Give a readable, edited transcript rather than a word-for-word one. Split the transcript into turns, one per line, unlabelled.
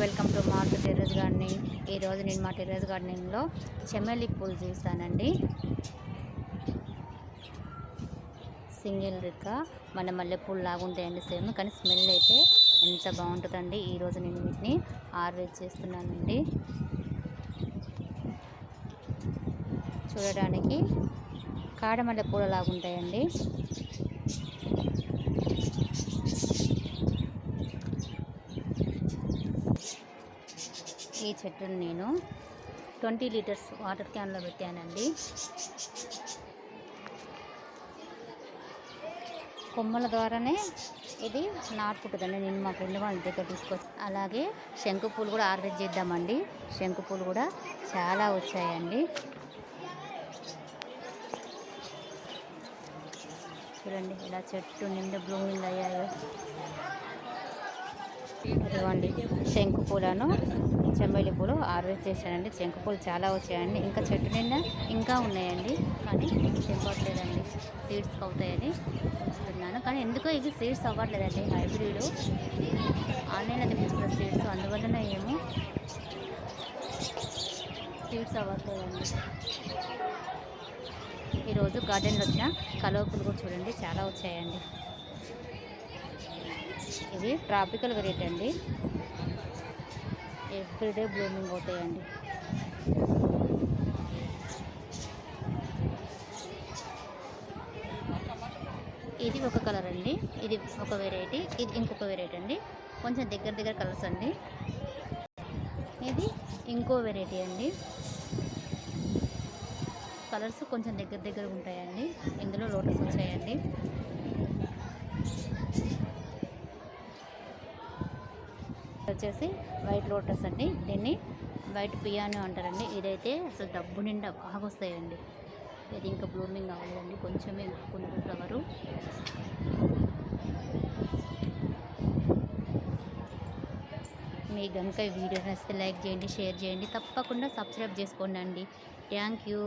Welcome to Maruti terrace gardening. ఈరోజు నేను మా టెర్రస్ గార్డెనింగ్లో చెమ్మేలి పూలు చూస్తానండి. సింగిల్ రిక్క మన మల్లెపూలు లాగా ఉంటాయండి సేమ్, కానీ స్మెల్ అయితే ఎంత బాగుంటుందండి. ఈరోజు నేను వీటిని హార్వెస్ట్ చేస్తున్నానండి. చూడడానికి కాడ మల్లెపూల లాగా ఉంటాయండి. ఈ చెట్టును నేను 20 లీటర్స్ వాటర్ క్యాన్లో పెట్టానండి. కొమ్మల ద్వారానే ఇది నాటుకుంటుందండి. నేను మా ఫ్రెండ్ వాళ్ళ దగ్గర తీసుకొచ్చి, అలాగే శంకు పూలు కూడా హార్వెస్ట్ చేద్దామండి. శంకు పూలు కూడా చాలా వచ్చాయండి. చూడండి ఇలా చెట్టు నిండా బ్లూమింగ్ అయ్యాయో. ఇదిగోండి శంకు పూలను, చెమ్మేలి పూలు హార్వెస్ట్ చేశానండి. శంకు పూలు చాలా వచ్చాయండి. ఇంకా చెట్టు నిండా ఇంకా ఉన్నాయండి, కానీ తెంపట్లేదండి. సీడ్స్ అవుతాయని ఉంచుతున్నాను, కానీ ఎందుకో ఇది సీడ్స్ అవ్వట్లేదండి. హైబ్రిడ్ ఆన్లైన్లో తెప్పించుకున్న సీడ్స్, అందువలన ఏమో సీడ్స్ అవ్వట్లేదండి. ఈరోజు గార్డెన్లో వచ్చిన కలువ పూలు కూడా చూడండి చాలా వచ్చాయండి. ఇది ట్రాపికల్ వెరైటీ అండి. ఎవ్రీడే బ్లూమింగ్ అవుతాయండి. ఇది ఒక కలర్ అండి, ఇది ఒక వెరైటీ, ఇది ఇంకొక వెరైటీ అండి. కొంచెం దగ్గర కలర్స్ అండి. ఇది ఇంకో వెరైటీ అండి. కలర్స్ కొంచెం దగ్గర ఉంటాయండి. ఇందులో లోటస్ వచ్చాయండి. వచ్చేసి వైట్ లోటస్ అండి. దీన్ని వైట్ పియానో అంటారండి. ఇదైతే అసలు డబ్బు నిండా బాగా వస్తాయండి. ఇది ఇంకా బ్లూమింగ్ అవ్వలేదండి, కొంచెమే కొన్ని ఫ్లవరు. మీకు కనుక ఈ వీడియో నచ్చితే లైక్ చేయండి, షేర్ చేయండి, తప్పకుండా సబ్స్క్రైబ్ చేసుకోండి అండి. Thank you.